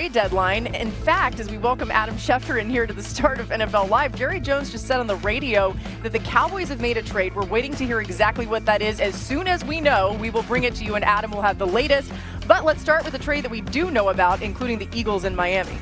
trade deadline. In fact, as we welcome Adam Schefter in here to the start of NFL Live, Jerry Jones just said on the radio that the Cowboys have made a trade. We're waiting to hear exactly what that is. As soon as we know, we will bring it to you, and Adam will have the latest. But let's start with a trade that we do know about, including the Eagles in Miami.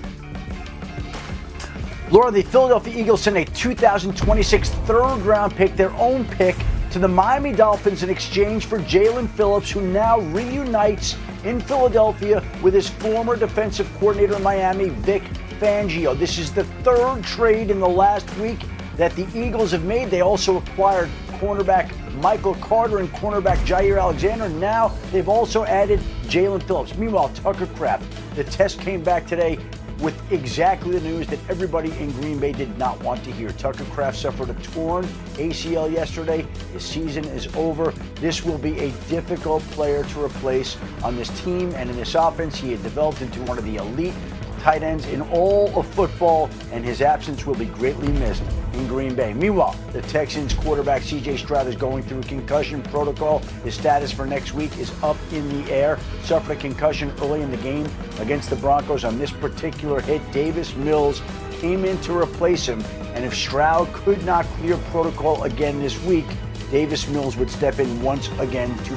Laura, the Philadelphia Eagles sent a 2026 third-round pick, their own pick, to the Miami Dolphins in exchange for Jaelan Phillips, who now reunites in Philadelphia with his former defensive coordinator in Miami, Vic Fangio. This is the third trade in the last week that the Eagles have made. They also acquired cornerback Michael Carter and cornerback Jair Alexander. Now they've also added Jaelan Phillips. Meanwhile, Tucker Kraft, the test came back today with exactly the news that everybody in Green Bay did not want to hear. Tucker Kraft suffered a torn ACL yesterday. His season is over. This will be a difficult player to replace on this team and in this offense. He had developed into one of the elite tight ends in all of football, and his absence will be greatly missed in Green Bay. Meanwhile, the Texans quarterback C.J. Stroud is going through a concussion protocol. His status for next week is up in the air. Suffered a concussion early in the game against the Broncos. On this particular hit, Davis Mills came in to replace him, and if Stroud could not clear protocol again this week, Davis Mills would step in once again to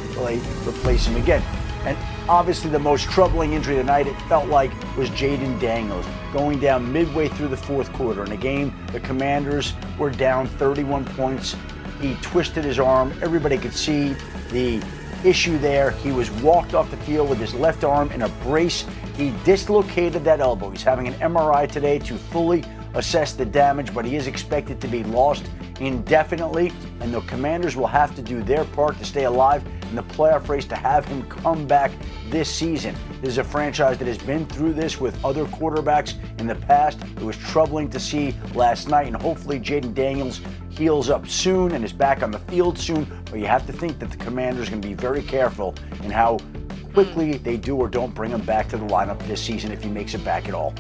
replace him again. And obviously the most troubling injury tonight, it felt like, was Jayden Daniels going down midway through the fourth quarter. In a game, the Commanders were down 31 points. He twisted his arm. Everybody could see the issue there. He was walked off the field with his left arm in a brace. He dislocated that elbow. He's having an MRI today to fully assess the damage, but he is expected to be lost indefinitely, and the Commanders will have to do their part to stay alive in the playoff race to have him come back this season. This is a franchise that has been through this with other quarterbacks in the past. It was troubling to see last night, and hopefully Jayden Daniels heals up soon and is back on the field soon, but you have to think that the Commanders are going to be very careful in how quickly they do or don't bring him back to the lineup this season if he makes it back at all.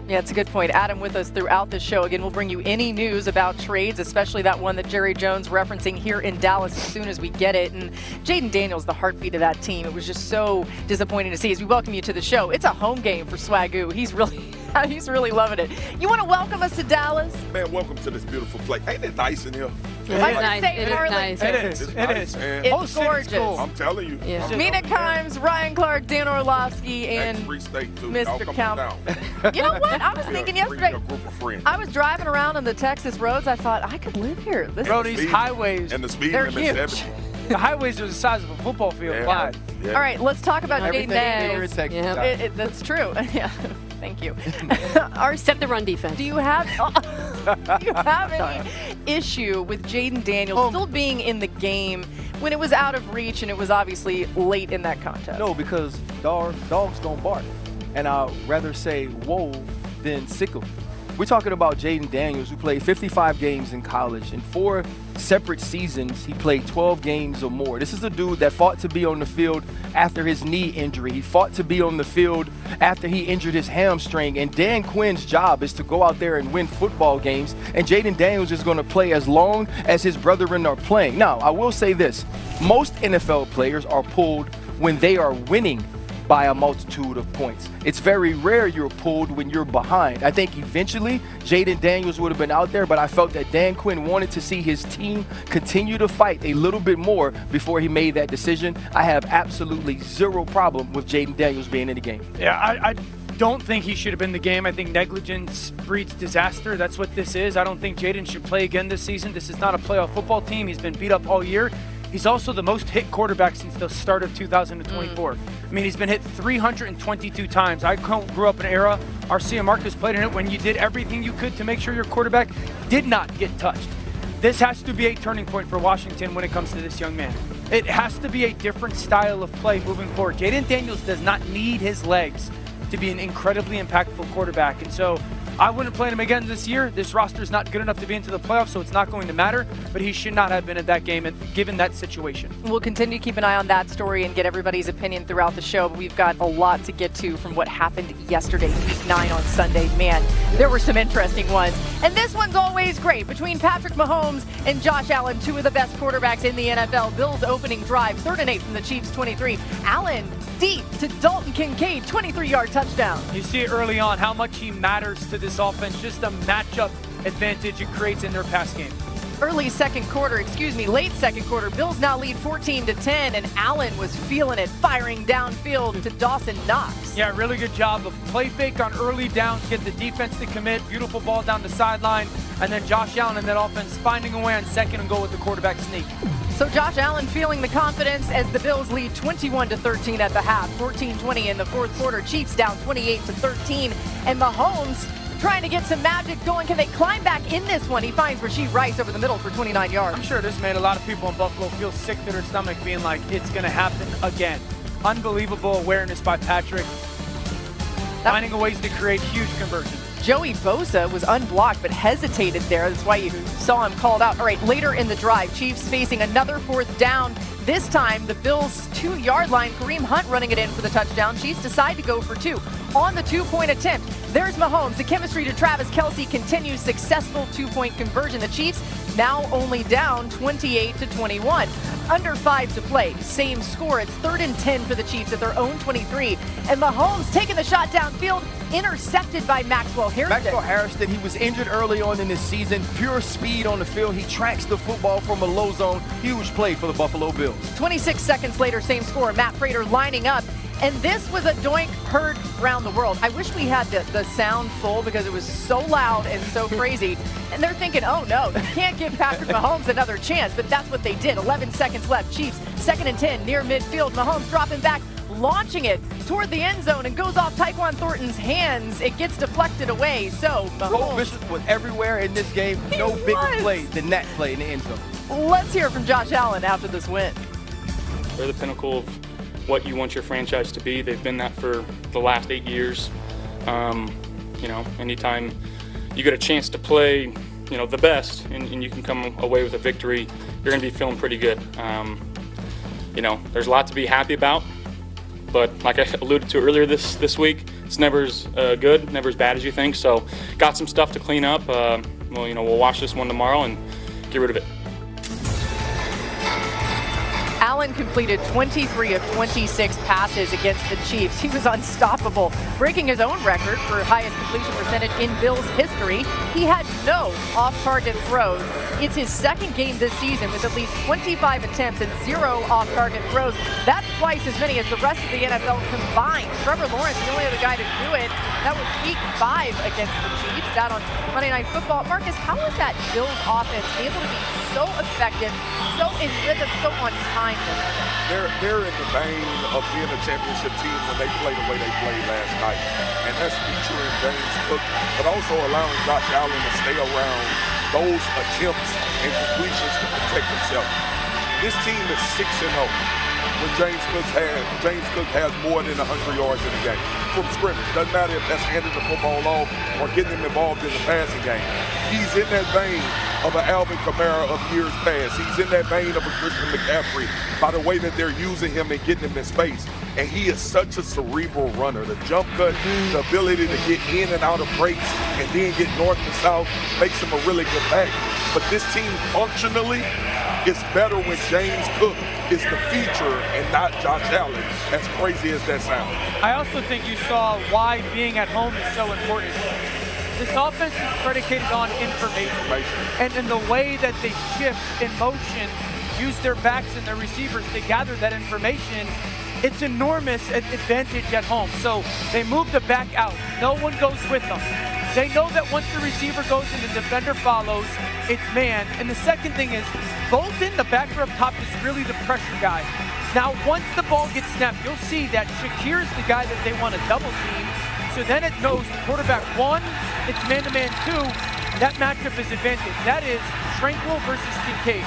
Yeah, it's a good point. Adam with us throughout the show. Again, we'll bring you any news about trades, especially that one that Jerry Jones referencing here in Dallas as soon as we get it. And Jayden Daniels, the heartbeat of that team. It was just so disappointing to see as we welcome you to the show. It's a home game for Swagoo. He's really loving it. You want to welcome us to Dallas? Man, welcome to this beautiful place. Ain't it nice in here? It is nice. It is. It's gorgeous. Cool. I'm telling you. Yeah. Mina Kimes, Ryan Clark, Dan Orlovsky, and Mr. Count. You know what? I was thinking yesterday, I was driving around on the Texas roads. I thought, I could live here. Bro, these highways, and the speed they're limit huge. 70. the highways are the size of a football field wide. Yeah. All right, let's talk about Jayden Daniels. That's true. Yeah. Thank you. Set the run defense. Do you have any issue with Jayden Daniels still being in the game when it was out of reach and it was obviously late in that contest? No, because dogs don't bark. And I'd rather say whoa than sickle. We're talking about Jayden Daniels, who played 55 games in college. In 4 separate seasons, he played 12 games or more. This is a dude that fought to be on the field after his knee injury. He fought to be on the field after he injured his hamstring. And Dan Quinn's job is to go out there and win football games. And Jayden Daniels is going to play as long as his brethren are playing. Now, I will say this. Most NFL players are pulled when they are winning by a multitude of points. It's very rare you're pulled when you're behind. I think eventually Jayden Daniels would have been out there, but I felt that Dan Quinn wanted to see his team continue to fight a little bit more before he made that decision. I have absolutely zero problem with Jayden Daniels being in the game. Yeah, I don't think he should have been in the game. I think negligence breeds disaster. That's what this is. I don't think Jayden should play again this season. This is not a playoff football team. He's been beat up all year. He's also the most hit quarterback since the start of 2024. I mean, he's been hit 322 times. I grew up in an era, Arcia Marcus played in it, when you did everything you could to make sure your quarterback did not get touched. This has to be a turning point for Washington when it comes to this young man. It has to be a different style of play moving forward. Jayden Daniels does not need his legs to be an incredibly impactful quarterback. And so I wouldn't play him again this year. This roster is not good enough to be into the playoffs, so it's not going to matter. But he should not have been in that game given that situation. We'll continue to keep an eye on that story and get everybody's opinion throughout the show. But we've got a lot to get to from what happened yesterday, Week 9 on Sunday. Man, there were some interesting ones. And this one's always great. Between Patrick Mahomes and Josh Allen, 2 of the best quarterbacks in the NFL. Bills opening drive, 3rd and 8 from the Chiefs' 23. Allen deep to Dalton Kincaid, 23-yard touchdown. You see it early on how much he matters to this offense, just the matchup advantage it creates in their pass game. Late second quarter, Bills now lead 14-10, and Allen was feeling it, firing downfield to Dawson Knox. Yeah, really good job of play fake on early downs, get the defense to commit, beautiful ball down the sideline, and then Josh Allen and that offense finding a way on second and goal with the quarterback sneak. So Josh Allen feeling the confidence as the Bills lead 21-13 at the half, 14-20 in the fourth quarter. Chiefs down 28-13, and Mahomes trying to get some magic going. Can they climb back in this one? He finds Rashee Rice over the middle for 29 yards. I'm sure this made a lot of people in Buffalo feel sick to their stomach, being like, it's going to happen again. Unbelievable awareness by Patrick, finding a ways to create huge conversions. Joey Bosa was unblocked but hesitated there. That's why you saw him called out. All right, later in the drive, Chiefs facing another fourth down. This time, the Bills' 2-yard line, Kareem Hunt running it in for the touchdown. Chiefs decide to go for two. On the 2-point attempt, there's Mahomes. The chemistry to Travis Kelce continues. Successful 2-point conversion. The Chiefs now only down 28-21. Under 5 to play. Same score. It's 3rd and 10 for the Chiefs at their own 23. And Mahomes taking the shot downfield, intercepted by Maxwell Harrison. Maxwell Harrison, he was injured early on in this season. Pure speed on the field. He tracks the football from a low zone. Huge play for the Buffalo Bills. 26 seconds later, same score. Matt Prater lining up. And this was a doink heard around the world. I wish we had the sound full because it was so loud and so crazy. And they're thinking, oh no, you can't give Patrick Mahomes another chance. But that's what they did. 11 seconds left. Chiefs, 2nd and 10 near midfield. Mahomes dropping back, launching it toward the end zone and goes off Tyquan Thornton's hands. It gets deflected away. So Cole Mahomes Bishop was everywhere in this game. No bigger play than that play in the end zone. Let's hear from Josh Allen after this win. They're the pinnacle of what you want your franchise to be. They've been that for the last 8 years. Anytime you get a chance to play, the best, and you can come away with a victory, you're going to be feeling pretty good. There's a lot to be happy about, but like I alluded to earlier this week, it's never as good, never as bad as you think. So, got some stuff to clean up. We'll watch this one tomorrow and get rid of it. Allen completed 23 of 26 passes against the Chiefs. He was unstoppable, breaking his own record for highest completion percentage in Bills history. He had no off-target throws. It's his second game this season with at least 25 attempts and 0 off-target throws. That's twice as many as the rest of the NFL combined. Trevor Lawrence, the only other guy to do it. That was week 5 against the Chiefs, out on Monday Night Football. Marcus, how is that Bills offense able to be so effective, so in rhythm, so on time? They're in the vein of being a championship team when they play the way they played last night. And that's featuring James Cook, but also allowing Josh Allen to stay around those attempts and completions to protect himself. This team is 6-0 when James Cook has more than 100 yards in a game from scrimmage. Doesn't matter if that's handing the football off or getting him involved in the passing game. He's in that vein of an Alvin Kamara of years past. He's in that vein of a Christian McCaffrey by the way that they're using him and getting him in space. And he is such a cerebral runner. The jump cut, the ability to get in and out of breaks and then get north to south makes him a really good back. But this team functionally is better when James Cook is the feature and not Josh Allen, as crazy as that sounds. I also think you saw why being at home is so important. This offense is predicated on information. And in the way that they shift in motion, use their backs and their receivers to gather that information, it's enormous advantage at home. So they move the back out. No one goes with them. They know that once the receiver goes and the defender follows, it's man. And the second thing is, Bolton, the backer up top, is really the pressure guy. Now, once the ball gets snapped, you'll see that Shakir is the guy that they want to double team. So then it knows quarterback 1, it's man-to-man 2. That matchup is advantage. That is Tranquil versus Kincaid.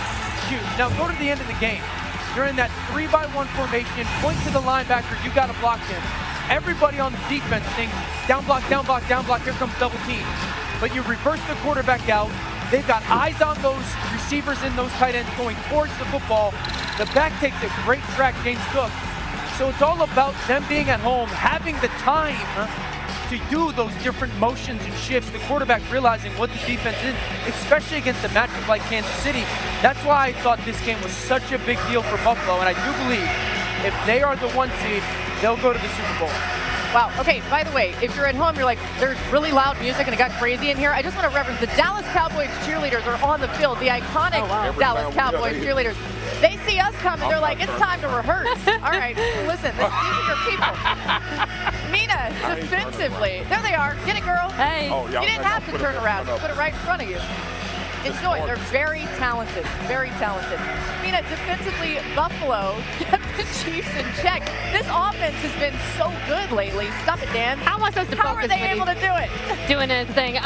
Huge. Now go to the end of the game. You're in that 3-by-1 formation. Point to the linebacker. You got to block him. Everybody on the defense thinks down block, down block, down block. Here comes double team. But you reverse the quarterback out. They've got eyes on those receivers and those tight ends going towards the football. The back takes a great track, James Cook. So it's all about them being at home, having the time to do those different motions and shifts, the quarterback realizing what the defense is, especially against a matchup like Kansas City. That's why I thought this game was such a big deal for Buffalo, and I do believe If they are the 1 seed, they'll go to the Super Bowl. Wow. Okay, by the way, if you're at home, you're like, there's really loud music and it got crazy in here. I just want to reference the Dallas Cowboys cheerleaders are on the field, the iconic Dallas Cowboys cheerleaders. They see us coming, they're like, it's time to rehearse. All right, listen, these are people. Mina, defensively. There they are. Get it, girl. Hey. You didn't have to turn around. Just put it right in front of you. Enjoy. They're very talented. Very talented. Mina, defensively, Buffalo kept the Chiefs in check. This offense has been so good lately. Stop it, Dan. How am I supposed to How focus are they when able to he's do it? doing his thing?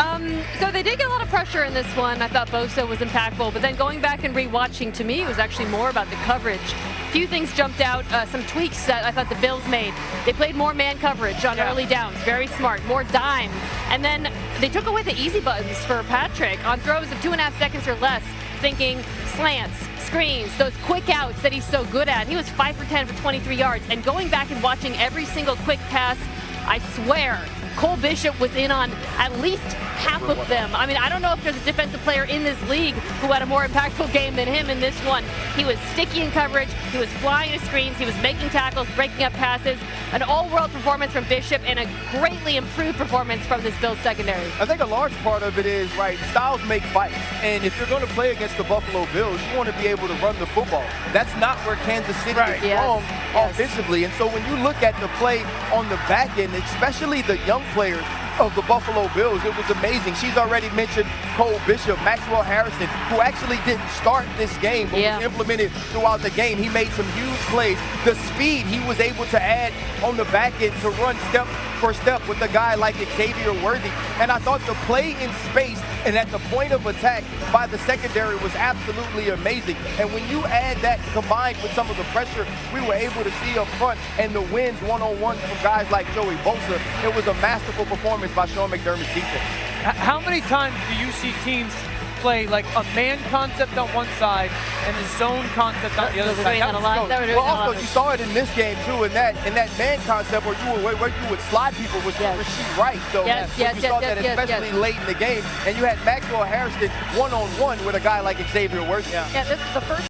So they did get a lot of pressure in this one. I thought Bosa was impactful, but then going back and rewatching, to me, it was actually more about the coverage. A few things jumped out, some tweaks that I thought the Bills made. They played more man coverage on early downs, very smart, more dime. And then they took away the easy buttons for Patrick on throws of 2.5 seconds or less, thinking slants, screens, those quick outs that he's so good at. He was 5 for 10 for 23 yards. And going back and watching every single quick pass, I swear, Cole Bishop was in on at least half of them. I mean, I don't know if there's a defensive player in this league who had a more impactful game than him in this one. He was sticky in coverage, he was flying to screens, he was making tackles, breaking up passes. An all-world performance from Bishop and a greatly improved performance from this Bills secondary. I think a large part of it is, right, styles make fights. And if you're going to play against the Buffalo Bills, you want to be able to run the football. That's not where Kansas City is strong offensively. And so when you look at the play on the back end, especially the young players of the Buffalo Bills, it was amazing. She's already mentioned Cole Bishop, Maxwell Harrison, who actually didn't start this game, but was implemented throughout the game. He made some huge plays. The speed he was able to add on the back end to run step for step with a guy like Xavier Worthy. And I thought the play in space and at the point of attack by the secondary was absolutely amazing. And when you add that combined with some of the pressure we were able to see up front and the wins one-on-one from guys like Joey Bosa, it was a masterful performance by Sean McDermott's defense. How many times do you see teams play like a man concept on one side and a zone concept on the other side? Well, also you saw it in this game too, in that man concept where you would slide people with Rasheed Wright. So you saw that especially late in the game, and you had Maxwell Harrison one-on-one with a guy like Xavier Worthy. Yeah, this is the first